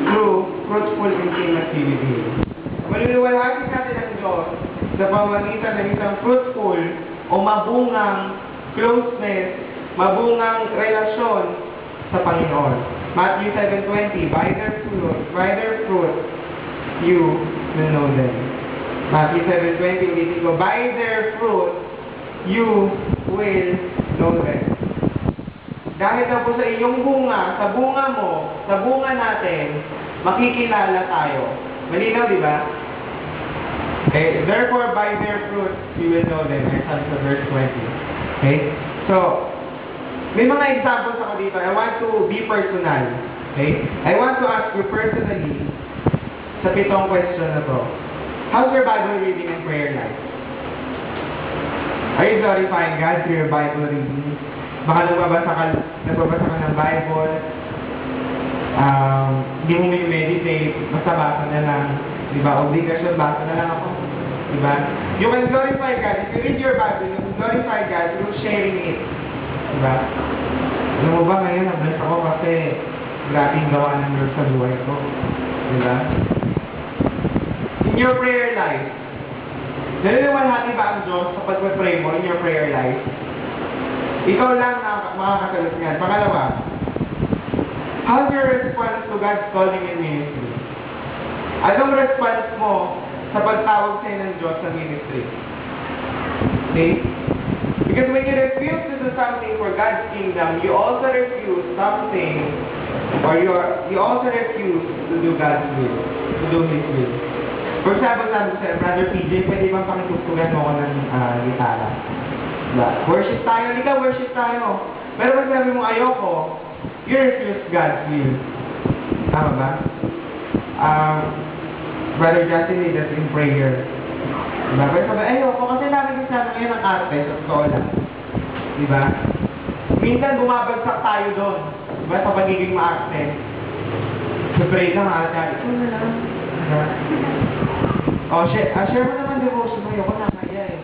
through fruitful intimacy with Him. Maluluwalhati natin ang Diyos sa pamamagitan ng isang fruitful o mabungang closeness, mabungang relasyon sa Panginoon. Matthew 7:20, by their fruit, you will know them. Matthew 7:20, ulitin ko, by their fruit, you will know them. Dahil na po sa iyong bunga, sa bunga mo, sa bunga natin, makikilala tayo. Malinaw, di ba? Okay, therefore, by their fruit, you will know them. Next sa verse 20. Okay? So, may mga examples ako dito. I want to be personal. Okay? I want to ask you personally sa 7 question na to. How's your Bible reading and prayer life? Are you glorifying God through your Bible reading? Baka nagbabasa ka ng Bible, hindi mo meditate, basta basa na lang. Diba? Obligasyon, basa na lang ako. Diba? You can glorify God. If you read your Bible, you can glorify God through sharing it. Diba? Alam mo ba ngayon, nabless ako kasi grabing gawa ng Lord sa buhay ko. Diba? In your prayer life, naliliwanhati ba ang Diyos sa pag-pray mo in your prayer life? Ikaw lang na makakasagot niyan. Pangalawa, how's your response to God's calling in ministry? Anong response mo sa pagtawag sa'yo ng Diyos sa ministry? Okay? Because when you refuse to do something for God's kingdom, you also refuse something, or you also refuse to do God's will, to do His will. For example, sabi ko sa'yo, Brother PJ, pwede bang pakitugtugan mo ako ng gitara? Diba? Worship tayo, halika, worship tayo. Pero pag sabi mo ayoko, you refuse God's will. Tama ba? Brother Justin lead us in prayer. Diba? Pero sabi, ayoko, kasi namin gusto namin ngayon ang arte, sa totoo lang. Diba? Minsan bumabagsak tayo doon. Diba? Sa pagiging maarte. So pray lang, ate. Ito na lang. Diba? Share mo naman devotion mo. Ayoko na kaya eh.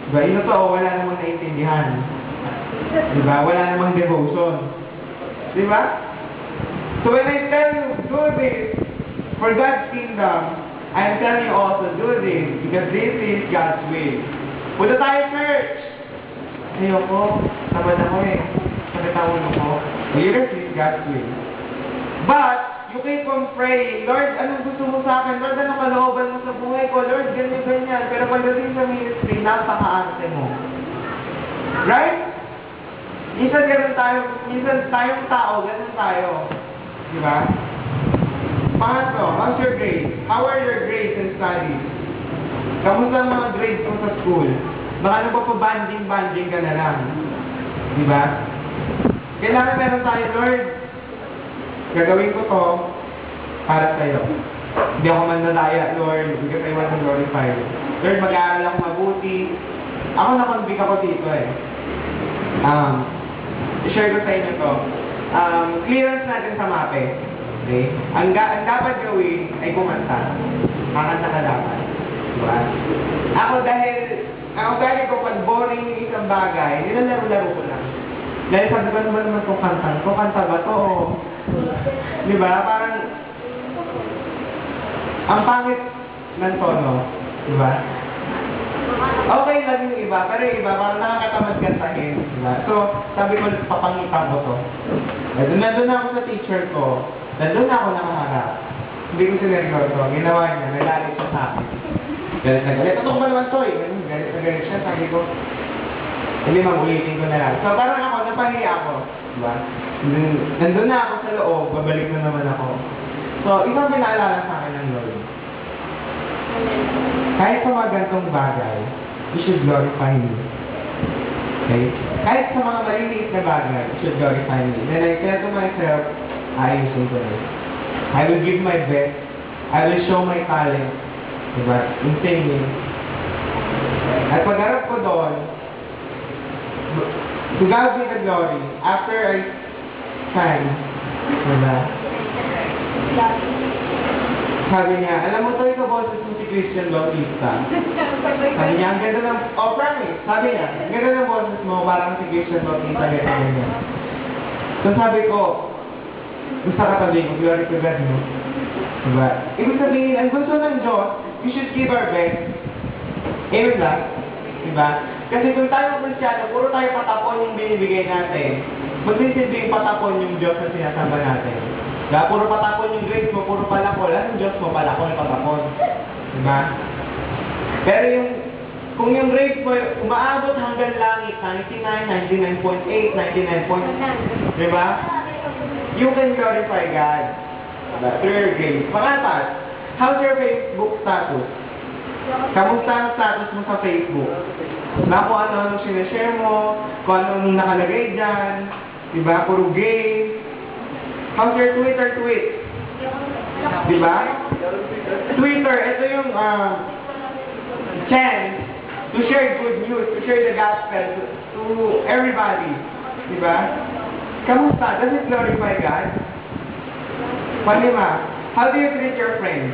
Diba? Ito to, wala namang naintindihan. Diba? Wala namang devotion. Diba? So when I tell you, do this for God's kingdom, I am telling you also, do this because this is God's will. Punta tayo church! Ayoko, tamad ako eh. Sakit ang ulo ko. This is God's will. But, you keep on praying, Lord, anong gusto mo sa akin? Lord, anong kalooban mo sa buhay ko? Lord, ganyan. Pero pagdating sa ministry, napaka-arte mo. Right? Minsan ganun tayo, minsan tayong tao, ganun tayo. Diba? Pangatlo, how's your grades? How are your grades and studies? Kamusta ang mga grades mo sa school? Baka ano pa banding ka na lang. Diba? Kailangan meron tayo, Lord, gagawin ko to para sa'yo. Hindi ako mandadaya, Lord, because I want to glorify you. Lord, mag-aaral ako mabuti. Ako na-convict ako dito eh. I-share ko sa inyo to. Clearance natin sa MAPE. Okay? Ang dapat gawin ay kumanta. Kakanta ka dapat. Diba? Ako dahil ko pag boring yung isang bagay, nilalaro-laro ko lang. Dahil sabi ko naman itong kanta. Itong kanta ba ito? Diba? Parang ang pangit ng tono. Diba? Okay lang yung iba, pero yung iba parang nakakatamad kantahin. Diba? So, sabi ko, papangitan ko to. Nandun na ako sa teacher ko. Nandun na ako nakaharap. Hindi ko sineryoso. Ginawa niya, nalalit siya sa akin. Galit na galit. Totoo ba naman to eh? Galit na galit siya. Sabi ko, hindi ulitin ko na lang. So, parang ako, napahiya ako. Diba? Nandun na ako sa loob, babalik na naman ako. So, isang pinaalala sa akin ng Lord. Kahit sa mga gantong bagay, you should glorify me. Okay? Kahit sa mga maliliit na bagay, you should glorify me. Then I tell to myself, ayusin ko na. I will give my best. I will show my talent. Diba? In singing. At pagharap ko doon, to God be the glory. After I sang, diba? Sabi niya, alam mo to, ikaw boses mo si Christian Bautista. Sabi niya, ang ganda ng, promise. Sabi niya, ang ganda ng boses mo, parang si Christian Bautista, ganyan. So sabi ko, gusto ka tabi ko, glory to God, no? Diba? Ibig sabihin, ang gusto ng Diyos, we should give our best. Amen lang? Diba? Kasi kung tayo Kristiyano, puro tayo patapon yung binibigay natin, magsisilbi yung patapon yung Diyos na sinasamba natin. Diba? Puro patapon yung grades mo, puro palakol. Anong Diyos mo? Palakol, patapon. Diba? Pero yung, kung yung grades mo, umaabot hanggang langit, 99, 99.8, 99. Diba? You can glorify God. Diba? Through your grades. Pangapat, how's your Facebook status? Kamusta ang status mo sa Facebook? Na kung ano-ano sinashare mo, kung ano-ano nakalagay dyan, diba? Puro gay. How's your Twitter tweet? Diba? Twitter, ito yung chance to share good news, to share the gospel to everybody. Diba? Kamusta? Does it glorify God? Palima, how do you treat your friends?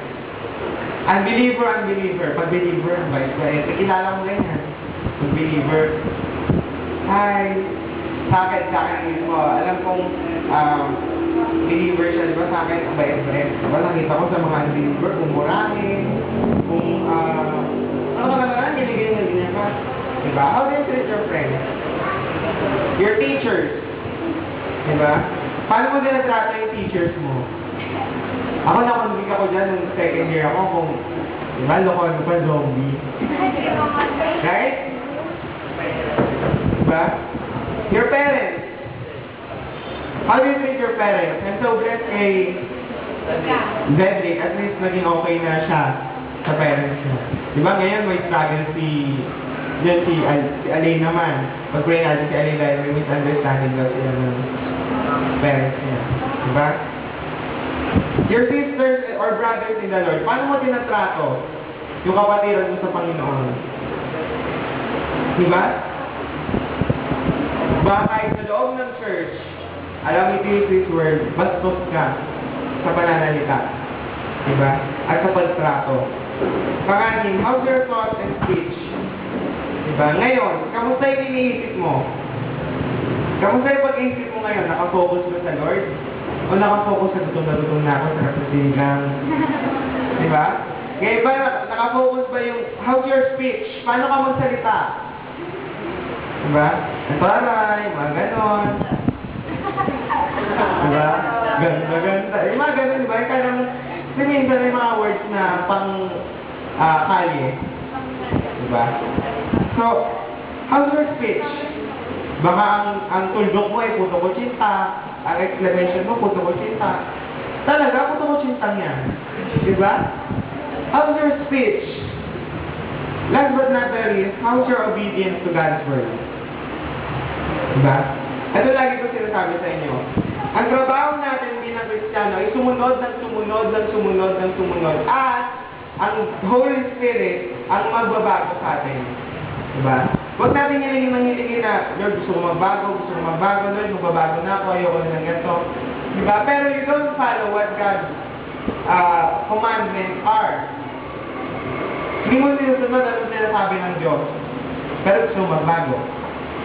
Unbeliever. Pag believer, kilala mo ganyan. Pag believer, hi, sa akin mo, alam kong believer siya, diba sa akin, ang bait-bait. Diba nakita ko sa mga unbeliever, kung murangin, kung ano ka naman, ganyan ka. Diba? How do you treat your friends? Your teachers. Diba? Paano mo dinatrato yung teachers mo? Ako nakonbig ako dyan nung second year ako kung, diba, lokon pa zombie. Right? Diba? Your parents. How do you treat your parents? I'm so blessed kay Zedrick. At least naging okay na siya sa parents niya. Diba ngayon may struggle si Alain naman. Pag-pray natin si Alain dahil may misunderstanding daw sila ng parents niya. Diba? Your sisters or brothers in the Lord, paano mo tinatrato yung kapatiran mo sa Panginoon? Diba? Bakit sa loob ng church, alam mo this word, bastos ka sa pananalita. Diba? At sa pagtrato. Panganin, how's your thought and speech? Diba? Ngayon, kamusta yung iniisip mo? Kamusta yung pag-iisip mo ngayon? Nakafocus ba sa Lord? O nakafocus sa gutom na ako sa kapasigang? Diba? Ngayon ba, nakafocus ba yung, how's your speech? Paano ka magsalita? Diba? Taray, mga ganon. Diba? Ganda. Yung mga ganon, diba? Yung kaya minsan may mga words na pang kalye. Diba? So, how's your speech? Baka ang tuldok mo ay puto ko chinta. Ang exclamation mo, puto ko chinta. Talaga, puto ko chinta yan. Diba? How's your speech? Last but not the least, how's your obedience to God's word? Diba? Ito lagi ko sinasabi sa inyo. Ang trabaho natin bilang Kristiyano ay sumunod. At ang Holy Spirit ang magbabago sa atin. Diba? Huwag natin hilingin na, Lord, gusto ko magbago, Lord, magbabago na ako, ayoko na ng ganito. Diba? Pero you don't follow what God's commandments are. Hindi mo sinusunod ang sinasabi ng Diyos. Pero gusto mo magbago.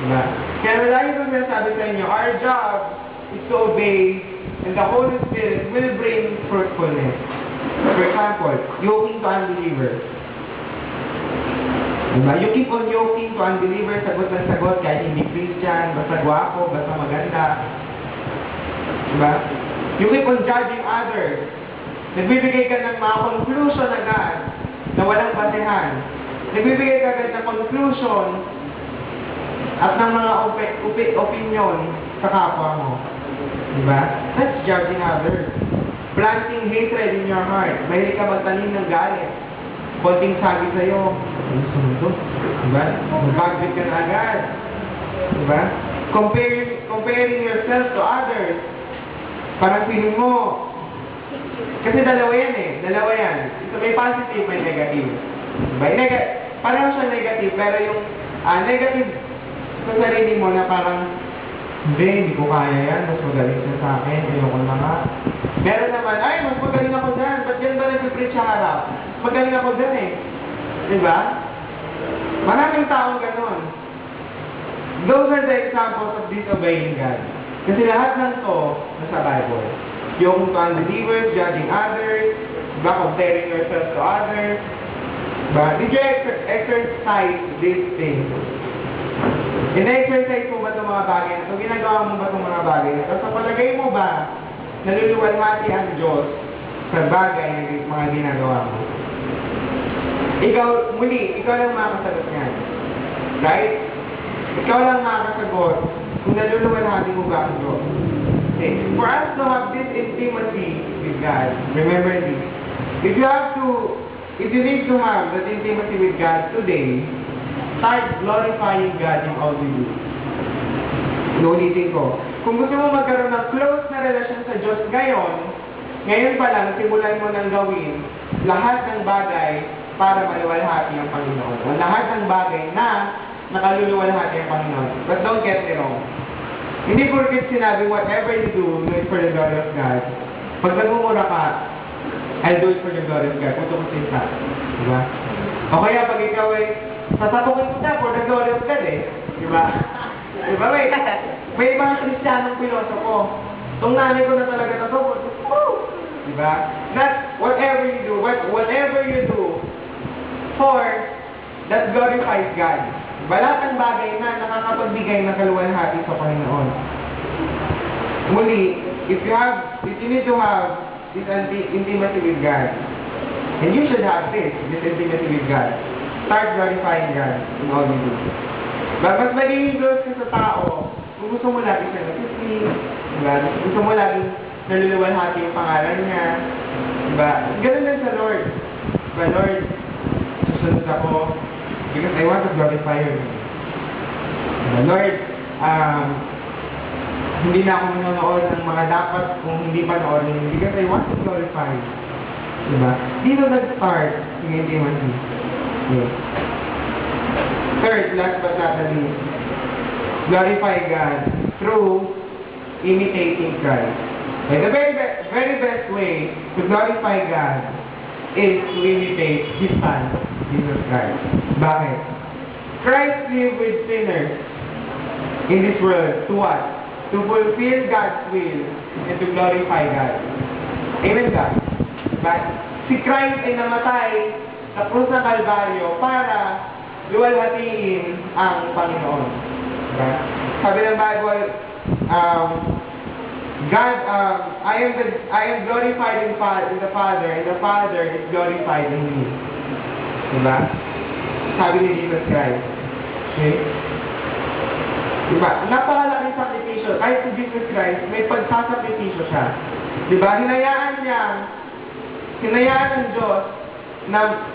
Diba? Kaya lagi ko sinasabi sa inyo, our job is to obey, and the Holy Spirit will bring fruitfulness. For example, yoking to unbelievers. Diba? You keep on yoking to unbelievers, sagot ng sagot, kahit hindi Christian, basta gwapo, basta maganda. Diba? You keep on judging others. Nagbibigay ka ng mga conclusion agad na walang basehan. Nagbibigay ka agad ng conclusion at ng mga opinion sa kapwa mo. Diba? That's judging others. Planting hatred in your heart. Mahilig ka magtanim ng galit. Konting sabi sa'yo, gusto mo ito? Diba? Mag-backbit ka na agad. Diba? Comparing yourself to others. Parang feeling mo, kasi dalawa yan eh. Dalawa yan. So, may positive, may negative. Diba? Parang siya negative, pero yung negative sa sarili mo na parang, hindi ko kaya yan. Mas magaling siya sa akin. Ayoko na nga. Meron naman, ay, mas magaling ako dyan. Ba't yan ba nag-preach sa harap? Magaling ako dyan eh. Diba? Maraming taong ganon. Those are the examples of disobeying God. Kasi lahat ng to nasa Bible. Yung to unbelievers, judging others, diba, comparing yourself to others. Diba? Did you exercise these things? In-exercise mo ba itong mga bagay na ito? Ginagawa mo ba itong mga bagay na ito? Sa palagay mo ba, naluluwalhati ang Diyos sa bagay na mga ginagawa mo? Ikaw, muli, ikaw lang makakasagot niyan. Right? Ikaw lang makakasagot kung naluluwalhati mo ba ang Diyos. Okay. For us to have this intimacy with God, remember this. If you need to have that intimacy with God today, start glorifying God in all you do. Inuulitin ko. Kung gusto mo magkaroon ng close na relasyon sa Diyos ngayon pa lang, simulan mo nang gawin lahat ng bagay para maluwalhati ang Panginoon. O lahat ng bagay na nakaluluwalhati ang Panginoon. But don't get me wrong. Hindi porket sinabi, whatever you do it for the glory of God. Pag nagmumura ka, I'll do it for the glory of God. Puto ko sinta. Diba? O kaya pag ikaw sasatukin kita for the glory of God Diba? Diba? May mga Kristiyanong pilosopo. Itong nanay ko na talaga ito. Diba? Not whatever you do, but whatever you do for that glorifies God. Diba? Lahat ng bagay na nakakapagbigay ng kaluwalhati sa Panginoon. Muli, if you need to have this intimacy with God, and you should have this intimacy with God, start glorifying God in all you do. Mas magiging close ka sa tao kung gusto mo lagi siya nag-sing, diba? Gusto mo lagi naluluwalhati yung pangalan niya, diba? Ganun din sa Lord. Diba, Lord, susunod ako because I want to glorify your name. Diba, Lord, hindi na ako manonood ng mga dapat kung hindi panoorin because I want to glorify you. Diba? Dito nag-start yung intimacy. Okay. Third, last but not the least, glorify God through imitating Christ. Okay, the very best way to glorify God is to imitate His Son, Jesus Christ. Bakit? Christ lived with sinners in this world to what? To fulfill God's will and to glorify God. Amen ba? But si Christ ay namatay sa krus ng Kalbaryo para luwalhatiin ang Panginoon. Diba? Sabi ng Bible, God, I am glorified in the Father, and the Father is glorified in me. Diba? Sabi ni Jesus Christ. Okay? Diba? Napakalaking sakripisyo. Kahit si Jesus Christ, may pagsasakripisyo siya. Diba? Hinayaan ng Diyos na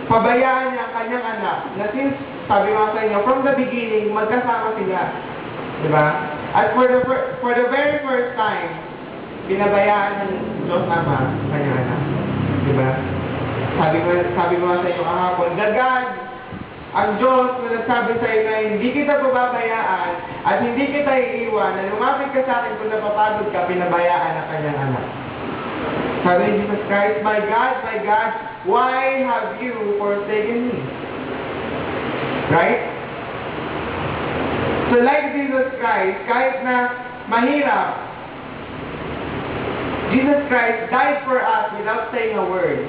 pabayaan niya ang kanyang anak na since, sabi nga sa inyo, from the beginning, magkasama sila. Diba? At for the very first time, pinabayaan ng Diyos Ama ang kanyang anak. Diba? Sabi ko nga sa inyo kahapon, God, ang Diyos na nagsabi sa iyo na hindi kita pababayaan at hindi kita iiwan, na lumapit ka sa akin kung napapagod ka, pinabayaan ang kanyang anak. Sabi ni Jesus Christ, my God, why have you forsaken me? Right? So like Jesus Christ, kahit na mahirap, Jesus Christ died for us without saying a word.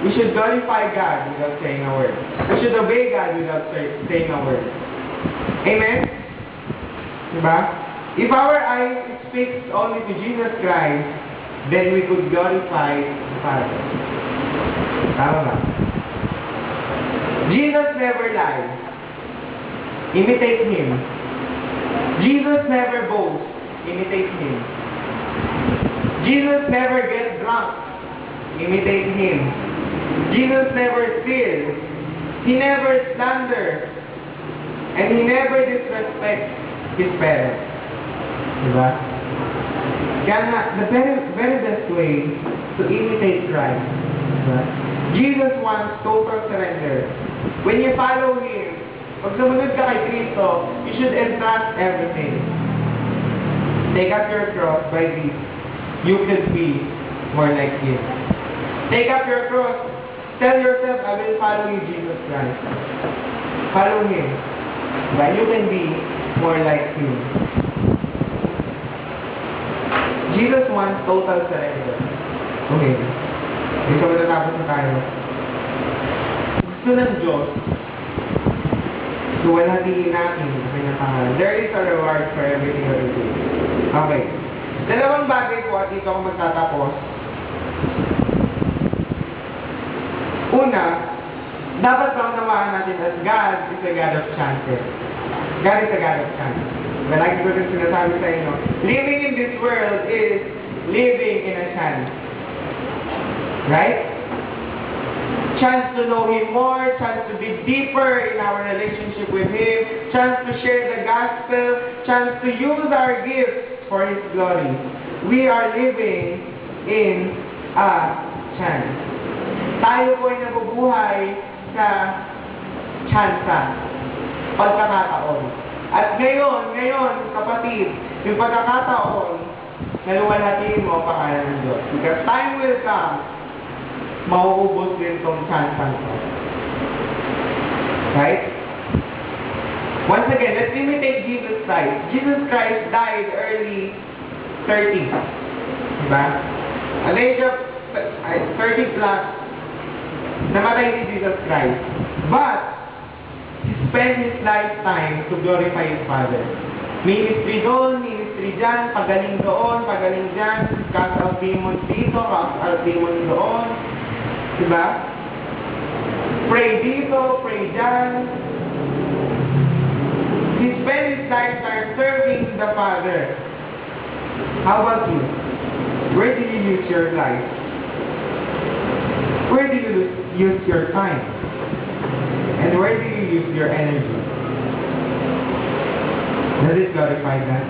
We should glorify God without saying a word. We should obey God without saying a word. Amen? Diba? If our eyes is fixed only to Jesus Christ, then we could glorify the Father. Tama ba? Jesus never lied. Imitate Him. Jesus never boasts. Imitate Him. Jesus never gets drunk. Imitate Him. Jesus never steals. He never slanders. And He never disrespects His parents. Diba? Kaya nga, the very best way to imitate Christ. Diba? Jesus wants total surrender. When you follow Him, pag sumunod ka kay Kristo, you should entrust everything. Take up your cross by this. You can be more like Him. Take up your cross. Tell yourself, I will follow you, Jesus Christ. Follow Him. But you can be more like Him. Jesus wants total surrender. Okay. Ito matatapos na tayo. Gusto ng Diyos, luwalhatiin natin sa kanyang pangalan. There is a reward for everything that we do. Okay. Dalawang bagay po at dito ako magtatapos. Una, dapat paunawaan natin as God is a God of chances. God is a God of chances. But like ko rin sinasabi sa inyo, living in this world is living in a chance. Right? Chance to know Him more, chance to be deeper in our relationship with Him, chance to share the gospel, chance to use our gifts for His glory. We are living in a chance. Tayo po ay nabubuhay sa tsansa, pagkakataon. At ngayon, kapatid, yung pagkakataon, naluwalhatiin mo ang pangalan ng Diyos. Because time will come, mauubos din itong tsansa ko. Right? Once again, let's imitate Jesus Christ. Jesus Christ died early 30s. Diba? At the age of 30 plus, namatay si Jesus Christ. But, He spent His lifetime to glorify His Father. Ministry doon, ministry dyan, pagaling doon, pagaling dyan, cast out demons dito, cast out demons doon. Diba? Pray dito, pray dyan. He spent His lifetime serving the Father. How about you? Where do you use your life? Where do you use your time? And where do you use your energy? Does it glorify God?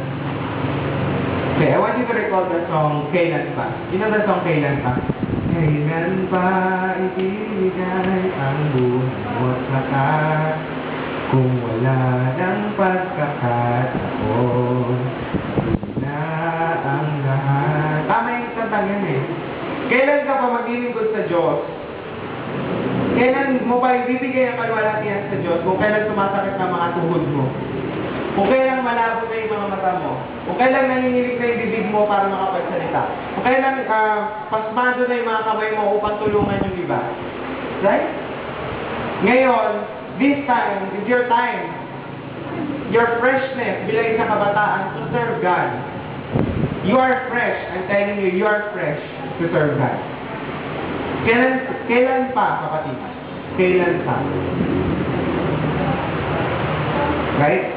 Okay, I want you to recall the song, Kailan Pa. You know the song, Kailan Pa? Kailan pa ibigay ang buhay mo't lakas kung wala ng pagkakataon, na ang lahat. Tama yung kantang yan eh. Kailan ka pa maglilingkod sa Diyos? Kailan mo pa ibibigay ang kalwalhatian sa Diyos? Kung kailan sumasakit na mga tuhod mo? Kung kailan malabo na yung mga mata mo? Kung kailan nanginginig na yung bibig mo para makapagsalita? Kung kailan pasmado na yung mga kamay mo upang tulungan yung iba? Right? Ngayon, this time is your time. Your freshness bilang isang kabataan to serve God. You are fresh. I'm telling you, you are fresh to serve God. Kailan pa, kapatid? Kailan pa? Right?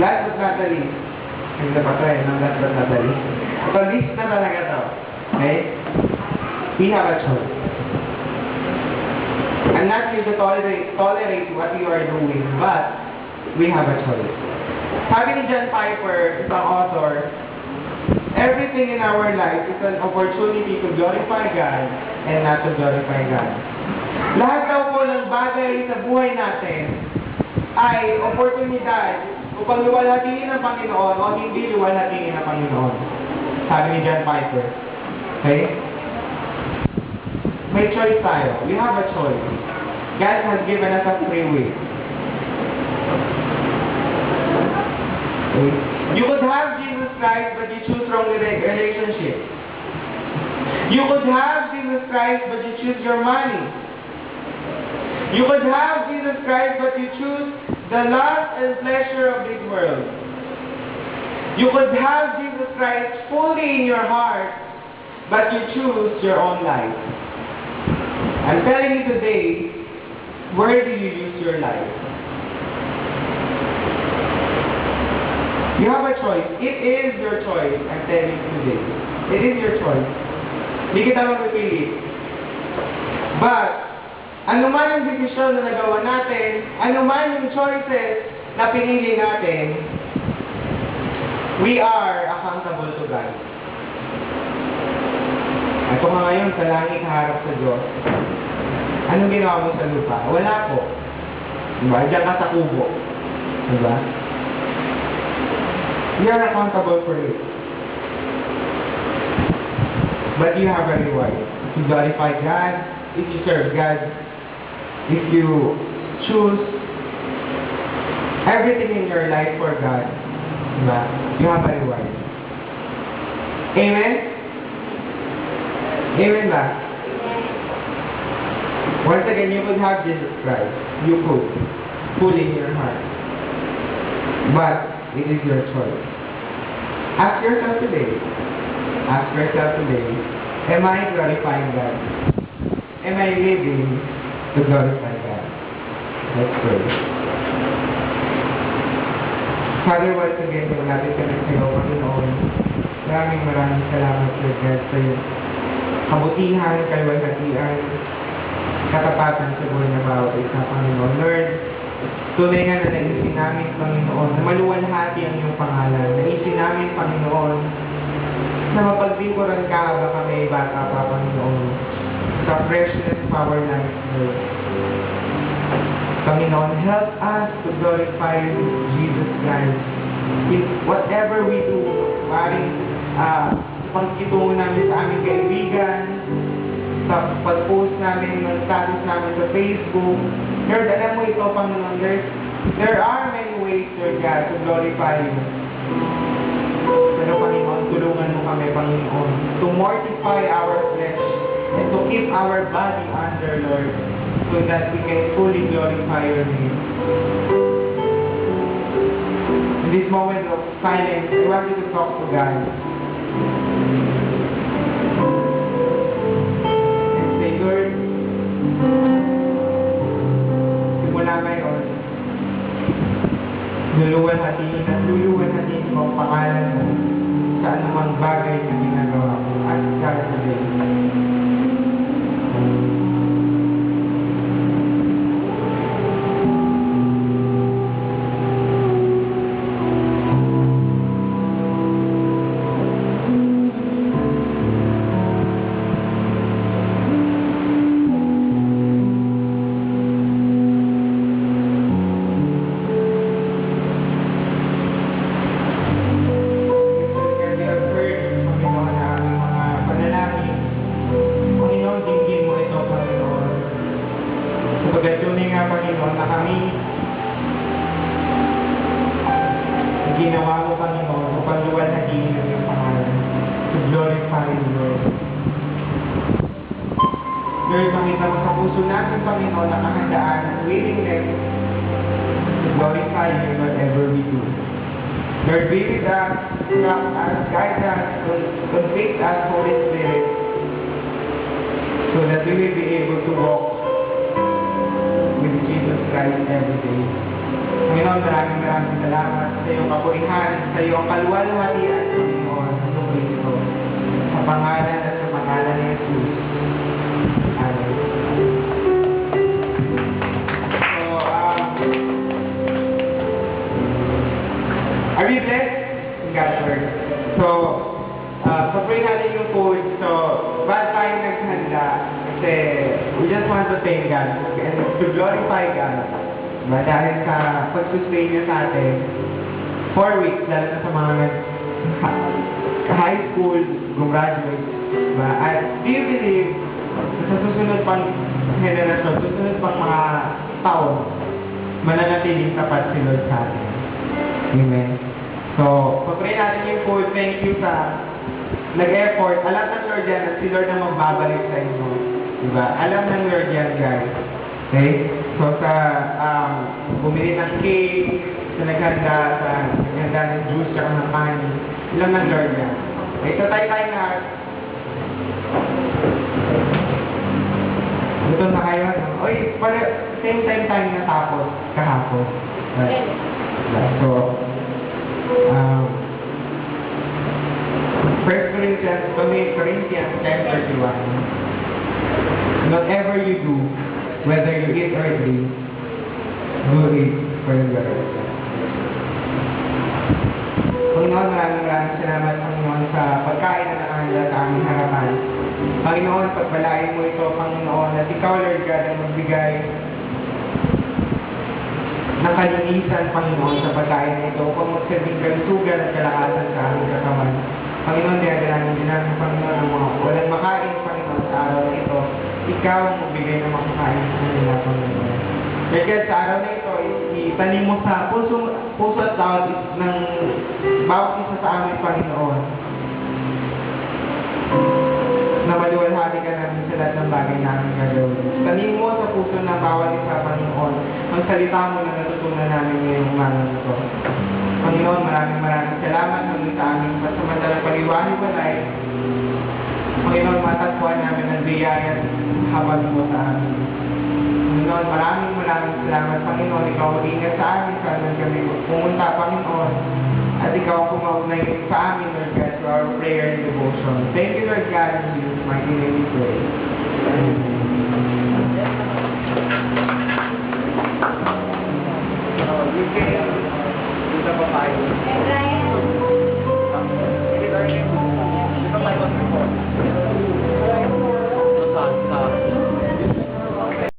Last but not the least. Hindi na pa tayo ng last but not the least. Ito, least na talaga to. Okay? We have a choice. I'm not here to tolerate what you are doing, but we have a choice. Sabi ni John Piper, isang author, everything in our life is an opportunity to glorify God and not to glorify God. Lahat daw po ng bagay sa buhay natin ay oportunidad upang luwalhatiin ng Panginoon o hindi luwalhatiin ng Panginoon. Sabi ni John Piper. Okay? May choice tayo. We have a choice. God has given us a free will. Okay? You could have Jesus Christ, but you choose wrong relationship. You could have Jesus Christ, but you choose your money. You could have Jesus Christ, but you choose the lust and pleasure of this world. You could have Jesus Christ fully in your heart, but you choose your own life. I'm telling you today, where do you use your life? You have a choice. It is your choice. I'm telling you today. It is your choice. Hindi kita mapipilit. But, anuman ang desisyon na nagawa natin, anuman yung choices na pinili natin, we are accountable to God. Ito nga ngayon, sa langit harap sa Diyos. Anong ginawa mo sa lupa? Wala po. Diba? Diyan ka sa kubo. Diba? We are accountable for it. But you have a reward. If you glorify God, if you serve God, if you choose everything in your life for God, diba? You have a reward. Amen? Amen ba? Once again, you could have Jesus Christ. You could. Fully in your heart. But, it is your choice. Ask yourself today. Ask yourself today, am I glorifying God? Am I living to glorify God? Let's pray. Father, once again, natin kami sa iyo, Panginoon. Maraming salamat, Lord God, sa iyo. Kabutihan, kalwalhatian, katapatan sa buhay na bawat isa, Panginoon. Lord, tunay nga na naisin namin, Panginoon, na maluwalhati ang iyong pangalan. Naisin namin, Panginoon, na mapagbingkuran ka habang kami bata pa, Panginoon, sa freshness of our lives, Lord. Panginoon, help us to glorify Jesus Christ. In whatever we do, maring pagkitungo namin sa aming kaibigan, sa pag-post namin ng status namin sa Facebook. Lord, alam mo ito, Panginoon, there are many ways, Lord God, to glorify you. Pero, Panginoon, tulungan mo kami, Panginoon, to mortify our flesh and to keep our body under, Lord, so that we can fully glorify your name. In this moment of silence, I want you to talk to God. And say, Lord, simula ngayon, luluwalhatiin at luluwalhatiin mo ang pangalan mo sa anumang bagay na ginagawa ko at gagawin. Pagkatunay nga, Panginoon, na kami ginawa ko, Panginoon, upang luwalhatiin ang iyong pangalan, to glorify you, Lord. Lord, makita mo sa puso natin, Panginoon, na kahandaan at willingness to glorify you in whatever we do. Lord, be with us, instruct us, guide us, convict us, Holy Spirit, so that we will be able to walk with Jesus Christ every day. Panginoon, maraming salamat sa iyong kapurihan, sa iyong kaluwalhatian, Panginoon, sa Kristo. Sa pangalan at sa pangalan ni Jesus. Amen. So, are we blessed? In God's word. So, pag-pray natin yung food. So, ba't tayo naghanda? Kasi, we just want to thank God and to glorify God. Diba? Dahil sa pag-sustain niya sa atin, 4 weeks, lalo na sa mga high school, graduate. Diba? At do you believe, sa susunod pang henerasyon, susunod pang mga taon, mananatiling tapat si Lord sa atin. Amen. So, pag-pray natin yung food, thank you sa nag-effort. Alam ng Lord yan at si Lord na magbabalik sa inyo. Diba? Alam ng Lord yan, guys. Okay? So, sa bumili ng cake, sa naghanda ng juice, saka ng honey. Alam ng Lord yan. Okay? So, tayo na. Ito na kayo. Oy, same time tayo natapos kahapon. Right? So, 1 Corinthians 10:31. Whatever you do, whether you eat or drink, do it for the Lord. Panginoon, maraming salamat, Panginoon, sa pagkain na nakahanda sa aming harapan. Panginoon, pagbalain mo ito, Panginoon, at ikaw, Lord God, ang magbigay ng kalinisan, Panginoon, sa pagkain na ito upang magsilbing kalusugan at kalakasan sa aming katawan. Panginoon, dinadalanan din namin, Panginoon, ang mga walang makain, Panginoon, sa araw na ito. Ikaw ang magbigay ng makakain sa kanila, Panginoon. Lord God, sa araw na ito, itanim mo sa puso at tawad ng bawat isa sa amin, Panginoon. na maluwalhati ka namin sa lahat ng bagay namin gagawin. Tanim mo sa puso ng bawat isa, Panginoon, ang salita mo na natutunan namin ngayong umaga na ito. Panginoon, maraming salamat hanggang sa aming pasamantalang paliwanag-walay. Panginoon, matatpuan namin ang biyaya at habag mo sa amin. Panginoon, maraming salamat, Panginoon. Ikaw mag-ingat sa amin, saan kami pumunta, Panginoon. At ikaw ang kumaugnay sa amin, Lord God, to our prayer and devotion. Thank you, Lord God, in Jesus' mighty name we pray. You can do the papaya. Brian. Ito tayo. Ito tayo.